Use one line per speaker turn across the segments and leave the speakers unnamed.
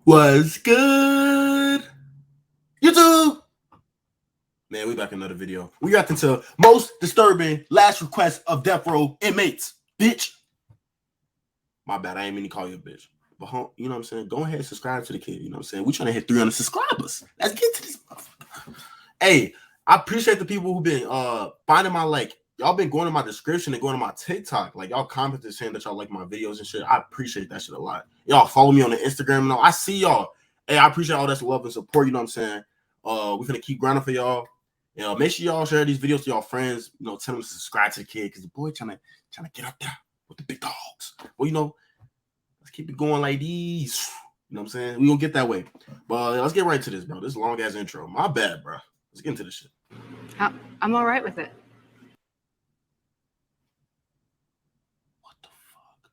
Was good, YouTube? Man, we back in another video. We got into most disturbing last request of death row inmates. Bitch. My bad, I ain't mean to call you a bitch. But you know what I'm saying? Go ahead and subscribe to the kid. You know what I'm saying? We trying to hit 300 subscribers. Let's get to this motherfucker. Hey, I appreciate the people who've been finding my y'all been going to my description and going to my TikTok. Like y'all commented saying that y'all like my videos and shit. I appreciate that shit a lot. Y'all follow me on the Instagram and all. I see y'all. Hey, I appreciate all that love and support. You know what I'm saying? We're gonna keep grinding for y'all. You know, make sure y'all share these videos to y'all friends. You know, tell them to subscribe to the kid because the boy trying to get up there with the big dogs. Well, you know, let's keep it going like these. You know what I'm saying? We gonna get that way. But let's get right to this, bro. This is a long ass intro. My bad, bro. Let's get into this shit.
I'm all right with it.
What the fuck?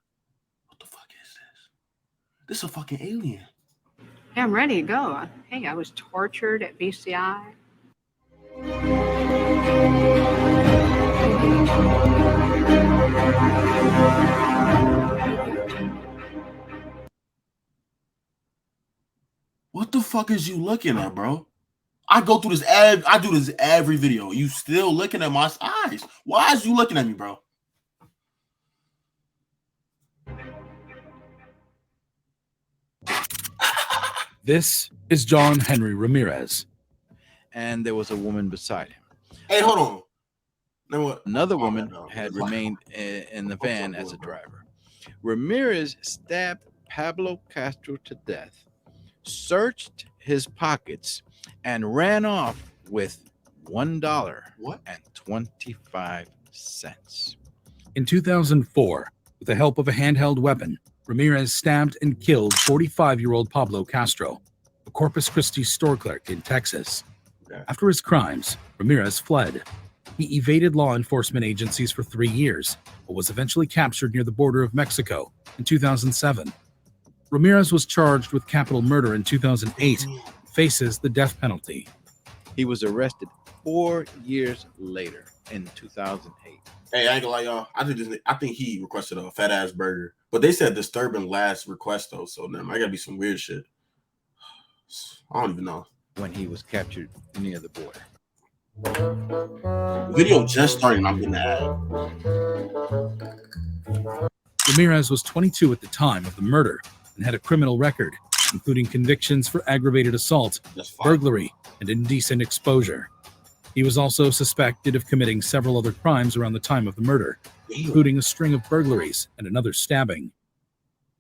What the fuck is this? This is a fucking alien.
Yeah, I'm ready to go. Hey, I was tortured at BCI.
What the fuck is you looking at, bro? I go through this I do this every video. You still looking at my eyes. Why is you looking at me, bro?
This is John Henry Ramirez.
And there was a woman beside him.
Hey, hold on.
Another woman had remained in the van as a driver. Ramirez stabbed Pablo Castro to death, searched his pockets, and ran off with $1.25.
In 2004, with the help of a handheld weapon, Ramirez stabbed and killed 45-year-old Pablo Castro, a Corpus Christi store clerk in Texas. After his crimes, Ramirez fled. He evaded law enforcement agencies for 3 years, but was eventually captured near the border of Mexico in 2007. Ramirez was charged with capital murder in 2008 and faces the death penalty.
He was arrested 4 years later in 2008.
Hey, I ain't gonna lie, y'all. I think he requested a fat ass burger, but they said disturbing last request though, so I gotta be some weird shit. I don't even know.
When he was captured near the border.
The video just started and I'm getting the ad.
Ramirez was 22 at the time of the murder and had a criminal record, including convictions for aggravated assault, burglary, and indecent exposure. He was also suspected of committing several other crimes around the time of the murder, including a string of burglaries and another stabbing.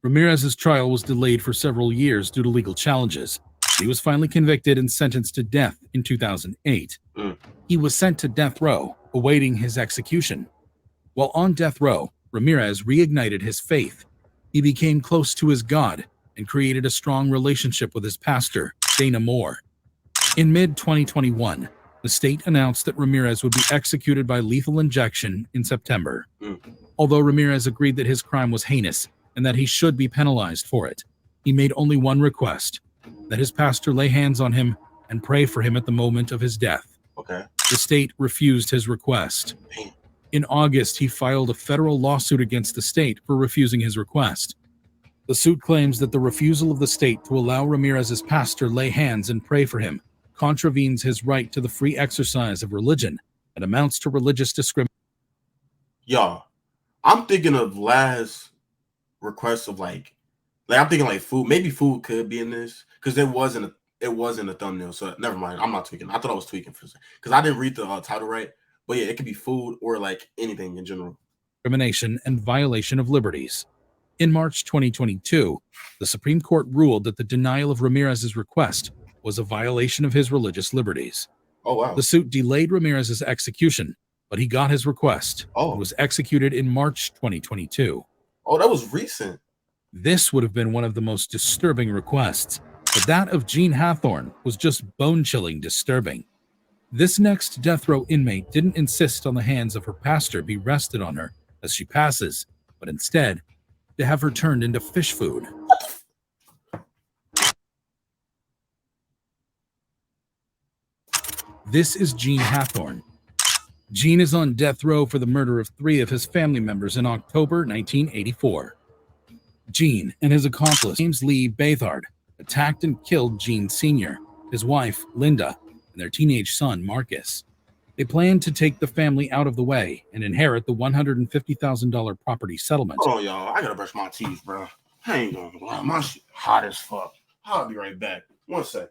Ramirez's trial was delayed for several years due to legal challenges. He was finally convicted and sentenced to death in 2008. He was sent to death row, awaiting his execution. While on death row, Ramirez reignited his faith. He became close to his God and created a strong relationship with his pastor, Dana Moore. In mid-2021, the state announced that Ramirez would be executed by lethal injection in September. Although Ramirez agreed that his crime was heinous and that he should be penalized for it, he made only one request: that his pastor lay hands on him and pray for him at the moment of his death.
Okay.
The state refused his request. In August, he filed a federal lawsuit against the state for refusing his request. The suit claims that the refusal of the state to allow Ramirez's pastor lay hands and pray for him contravenes his right to the free exercise of religion and amounts to religious discrimination.
Y'all, I'm thinking of last requests of I'm thinking like food. Maybe food could be in this because it wasn't a thumbnail. So never mind. I'm not tweaking. I thought I was tweaking for because I didn't read the title right. But yeah, it could be food or like anything in general.
Discrimination and violation of liberties. In March 2022, the Supreme Court ruled that the denial of Ramirez's request was a violation of his religious liberties.
Oh, wow.
The suit delayed Ramirez's execution, but he got his request.
Oh.
He was executed in March 2022.
Oh, that was recent.
This would have been one of the most disturbing requests, but that of Jean Hathorne was just bone-chilling disturbing. This next death row inmate didn't insist on the hands of her pastor be rested on her as she passes, but instead, to have her turned into fish food. This is Jean Hathorne. Jean is on death row for the murder of 3 of his family members in October 1984. Jean and his accomplice, James Lee Bathard, attacked and killed Gene Sr., his wife, Linda, and their teenage son, Marcus. They planned to take the family out of the way and inherit the $150,000 property settlement.
Hold on, y'all. I gotta brush my teeth, bro. I ain't gonna lie. My shit hot as fuck. I'll be right back. 1 second.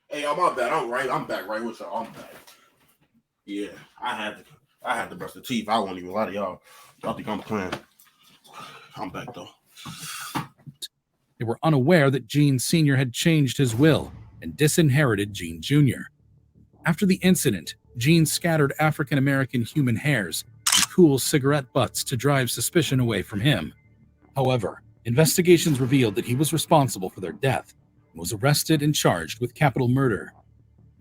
Hey, y'all, my bad. I'm back right with y'all. I'm back. Yeah, I had to brush the teeth. I won't even lie to y'all. Y'all think I'm playing. I'm back though.
They were unaware that Gene Sr. had changed his will and disinherited Gene Jr. After the incident, Gene scattered African-American human hairs and cool cigarette butts to drive suspicion away from him. However, investigations revealed that he was responsible for their death and was arrested and charged with capital murder.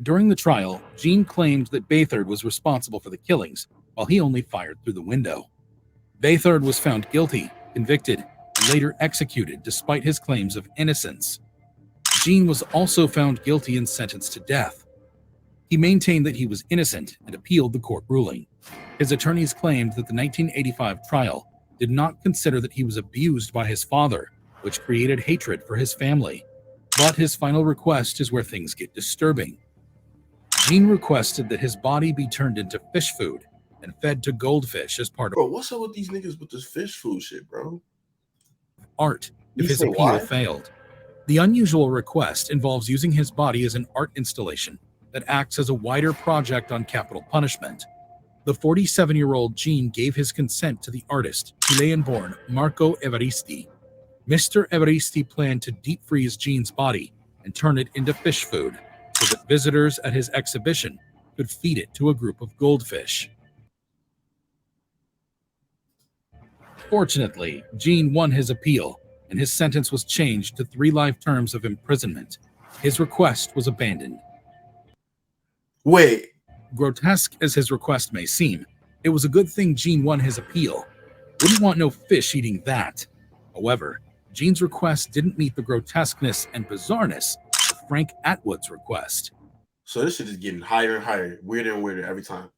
During the trial, Gene claimed that Baythard was responsible for the killings, while he only fired through the window. Baythard was found guilty, convicted, and later executed despite his claims of innocence. Gene was also found guilty and sentenced to death. He maintained that he was innocent and appealed the court ruling. His attorneys claimed that the 1985 trial did not consider that he was abused by his father, which created hatred for his family. But his final request is where things get disturbing. Gene requested that his body be turned into fish food and fed to goldfish as part of
Bro, what's up with these niggas with this fish food shit, bro?
art if
You
his
say
appeal
why?
failed. The unusual request involves using his body as an art installation that acts as a wider project on capital punishment. The 47-year-old Gene gave his consent to the artist, Chilean-born Marco Evaristi. Mr. Evaristi planned to deep freeze Gene's body and turn it into fish food so that visitors at his exhibition could feed it to a group of goldfish. Fortunately, Gene won his appeal, and his sentence was changed to 3 life terms of imprisonment. His request was abandoned.
Wait.
Grotesque as his request may seem, it was a good thing Gene won his appeal. Wouldn't want no fish eating that. However, Gene's request didn't meet the grotesqueness and bizarreness of Frank Atwood's request.
So this shit is getting higher and higher, weirder and weirder every time.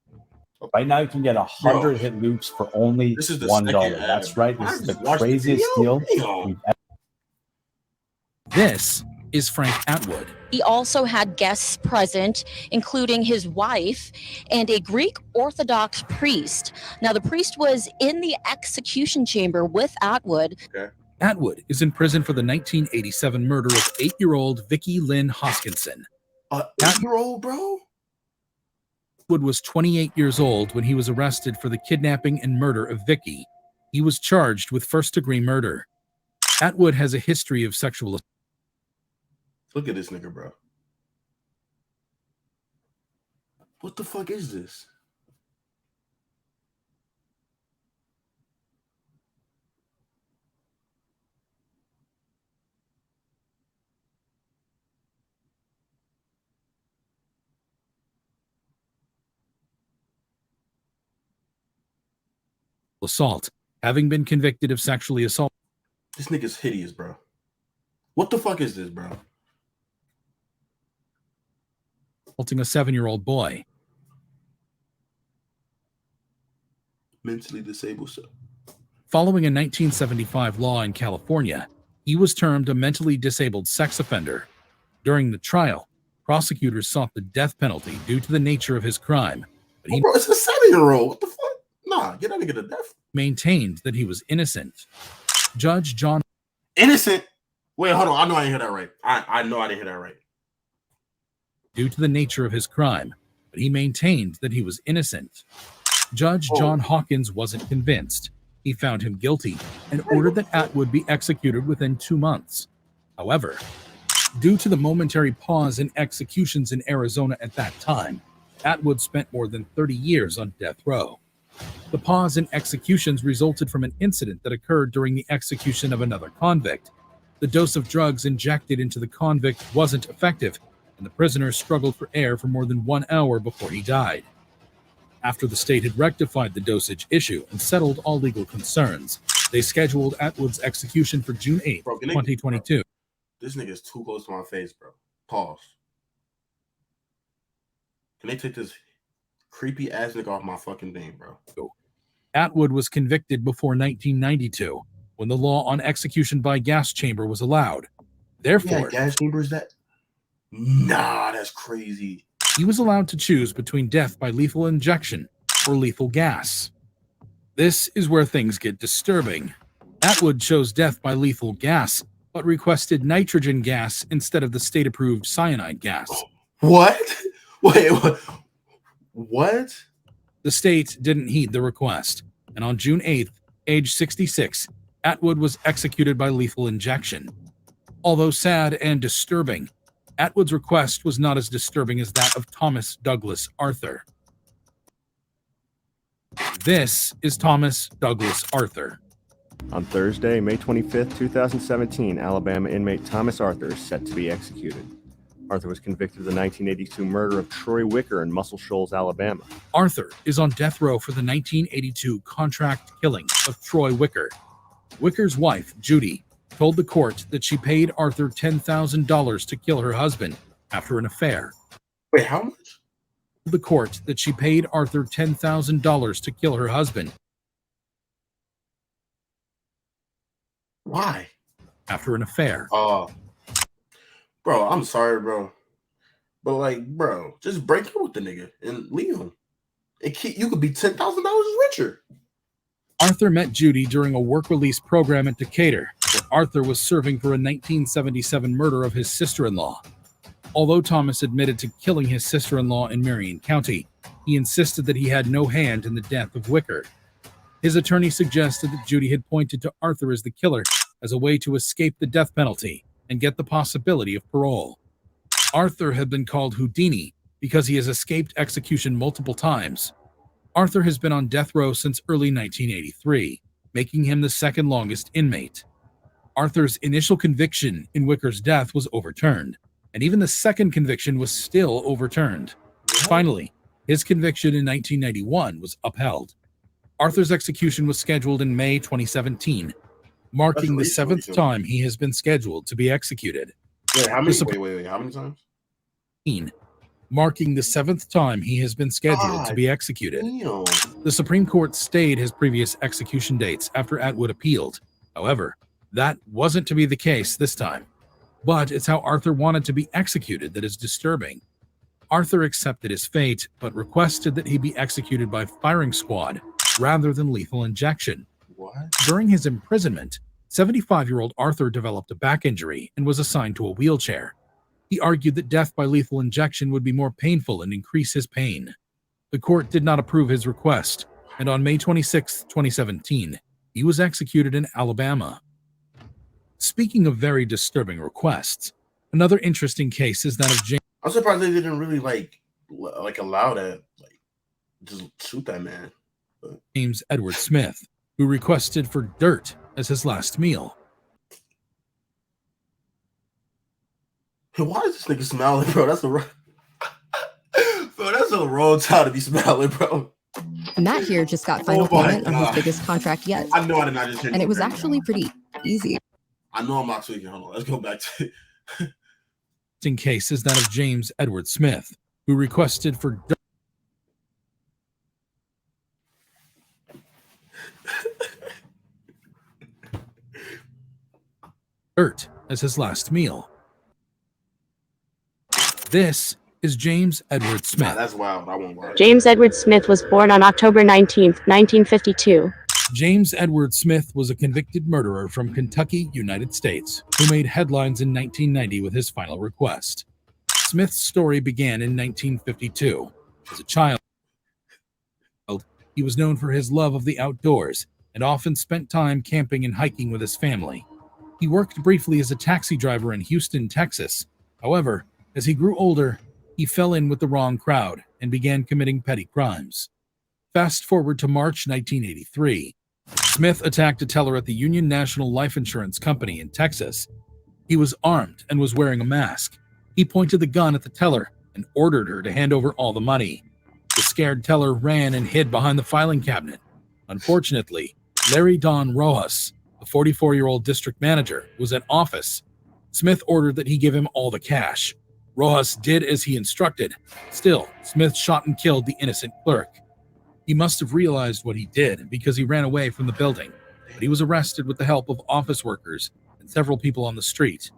Right now, you can get 100 hit loops for only
This is the
$1.
second
That's
ad.
right.
I
This is the
just watched the
craziest
video.
deal
Damn.
we've ever.
This is Frank Atwood.
He also had guests present, including his wife and a Greek Orthodox priest. Now, the priest was in the execution chamber with Atwood.
Atwood is in prison for the 1987 murder of 8-year-old Vicki Lynn Hoskinson.
8-year-old, bro?
Atwood was 28 years old when he was arrested for the kidnapping and murder of Vicki. He was charged with first-degree murder. Atwood has a history of sexual assault.
Look at this nigga, bro. What the fuck is this?
assault, having been convicted of sexually assault.
This nigga's hideous, bro. What the fuck is this, bro?
Assaulting a 7-year-old boy.
Mentally disabled. So.
Following a 1975 law in California, he was termed a mentally disabled sex offender. During the trial, prosecutors sought the death penalty due to the nature of his crime, but he
Bro, it's a 7-year-old. What the fuck? Nah, get that nigga to death.
maintained that he was innocent. Judge John
Innocent? Wait, hold on. I know I didn't hear that right. I know I didn't hear that right.
due to the nature of his crime, but he maintained that he was innocent. Judge John Hawkins wasn't convinced. He found him guilty and ordered that Atwood be executed within 2 months. However, due to the momentary pause in executions in Arizona at that time, Atwood spent more than 30 years on death row. The pause in executions resulted from an incident that occurred during the execution of another convict. The dose of drugs injected into the convict wasn't effective, and the prisoner struggled for air for more than 1 hour before he died. After the state had rectified the dosage issue and settled all legal concerns, they scheduled Atwood's execution for June 8, 2022.
This nigga is too close to my face, bro. Pause. Can they take this creepy ass nigga off my fucking thing, bro?
Atwood was convicted before 1992, when the law on execution by gas chamber was allowed. Therefore,
gas chamber is that? Nah, that's crazy.
He was allowed to choose between death by lethal injection or lethal gas. This is where things get disturbing. Atwood chose death by lethal gas, but requested nitrogen gas instead of the state-approved cyanide gas.
What? Wait, what?
The state didn't heed the request, and on June 8th, age 66, Atwood was executed by lethal injection. Although sad and disturbing, Atwood's request was not as disturbing as that of Thomas Douglas Arthur. This is Thomas Douglas Arthur.
On Thursday, May 25th, 2017, Alabama inmate Thomas Arthur is set to be executed. Arthur was convicted of the 1982 murder of Troy Wicker in Muscle Shoals, Alabama.
Arthur is on death row for the 1982 contract killing of Troy Wicker. Wicker's wife, Judy, told the court that she paid Arthur $10,000 to kill her husband after an affair.
Wait, how much?
The court that she paid Arthur $10,000 to kill her husband.
Why?
After an affair.
Bro, I'm sorry, bro. But like, bro, just break up with the nigga and leave him. You could be $10,000 richer.
Arthur met Judy during a work release program at Decatur, where Arthur was serving for a 1977 murder of his sister-in-law. Although Thomas admitted to killing his sister-in-law in Marion County, he insisted that he had no hand in the death of Wicker. His attorney suggested that Judy had pointed to Arthur as the killer as a way to escape the death penalty and get the possibility of parole. Arthur had been called Houdini because he has escaped execution multiple times. Arthur has been on death row since early 1983, making him the second longest inmate. Arthur's initial conviction in Wicker's death was overturned, and even the second conviction was still overturned. Finally, his conviction in 1991 was upheld. Arthur's execution was scheduled in May 2017, marking the 7th time he has been scheduled to be executed.
Wait, how many? How many times?
Marking the 7th time he has been scheduled to be executed.
Damn.
The Supreme Court stayed his previous execution dates after Atwood appealed. However, that wasn't to be the case this time. But it's how Arthur wanted to be executed that is disturbing. Arthur accepted his fate, but requested that he be executed by firing squad rather than lethal injection.
What?
During his imprisonment, 75-year-old Arthur developed a back injury and was assigned to a wheelchair. He argued that death by lethal injection would be more painful and increase his pain. The court did not approve his request, and on May 26, 2017, he was executed in Alabama. Speaking of very disturbing requests, another interesting case is that of James.
I'm surprised they didn't really like allow that, just shoot that man.
James Edward Smith, who requested for dirt as his last meal.
Why is this nigga smiling, bro? That's bro, that's a wrong time to be smiling, bro.
Matt here just got final payment on his biggest contract yet.
I know I did not just hear.
And it was actually pretty easy.
I know I'm not tweaking. Hold on, let's go back to it.
In case is that of James Edward Smith, who requested for dirt as his last meal. This is James Edward Smith.
Nah, that's wild. I won't worry.
James Edward Smith was born on October 19th, 1952.
James Edward Smith was a convicted murderer from Kentucky, United States, who made headlines in 1990 with his final request. Smith's story began in 1952. As a child, he was known for his love of the outdoors and often spent time camping and hiking with his family. He worked briefly as a taxi driver in Houston, Texas. However, as he grew older, he fell in with the wrong crowd and began committing petty crimes. Fast forward to March 1983. Smith attacked a teller at the Union National Life Insurance Company in Texas. He was armed and was wearing a mask. He pointed the gun at the teller and ordered her to hand over all the money. The scared teller ran and hid behind the filing cabinet. Unfortunately, Larry Don Rojas, a 44-year-old district manager, was at office. Smith ordered that he give him all the cash. Rojas did as he instructed. Still, Smith shot and killed the innocent clerk. He must have realized what he did because he ran away from the building, but he was arrested with the help of office workers and several people on the street.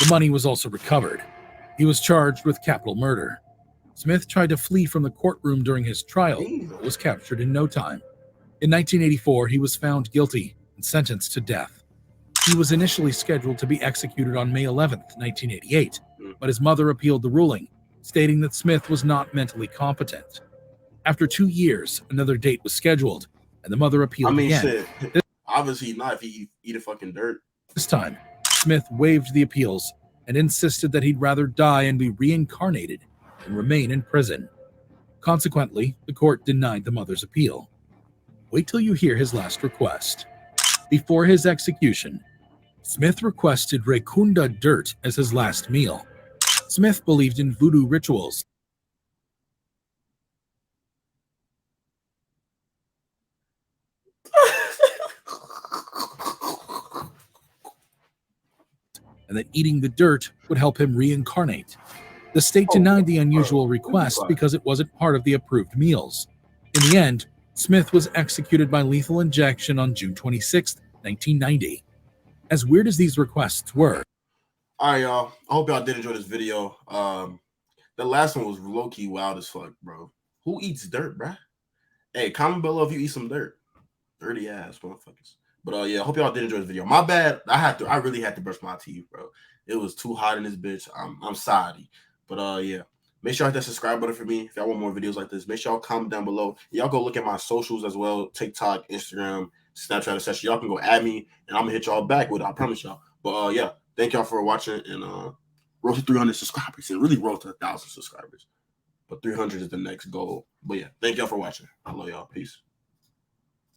The money was also recovered. He was charged with capital murder. Smith tried to flee from the courtroom during his trial, but was captured in no time. In 1984, he was found guilty and sentenced to death. He was initially scheduled to be executed on May 11, 1988, but his mother appealed the ruling, stating that Smith was not mentally competent. After 2 years, another date was scheduled, and the mother appealed again.
Shit. Obviously not if he eat a fucking dirt.
This time, Smith waived the appeals and insisted that he'd rather die and be reincarnated than remain in prison. Consequently, the court denied the mother's appeal. Wait till you hear his last request. Before his execution, Smith requested Rekunda dirt as his last meal. Smith believed in voodoo rituals and that eating the dirt would help him reincarnate. The state denied the unusual request because it wasn't part of the approved meals. In the end, Smith was executed by lethal injection on June 26, 1990. As weird as these requests were.
All right, y'all. I hope y'all did enjoy this video. The last one was low-key wild as fuck, bro. Who eats dirt, bruh? Hey, comment below if you eat some dirt. Dirty ass motherfuckers. But yeah, I hope y'all did enjoy this video. My bad. I really had to brush my teeth, bro. It was too hot in this bitch. I'm sorry. But yeah. Make sure you hit that subscribe button for me if y'all want more videos like this. Make sure y'all comment down below. Y'all go look at my socials as well. TikTok, Instagram, Snapchat, etc. Y'all can go add me and I'm gonna hit y'all back with it. I promise y'all. But yeah, thank y'all for watching and road to 300 subscribers. And really road to 1,000 subscribers. But 300 is the next goal. But yeah, thank y'all for watching. I love y'all. Peace.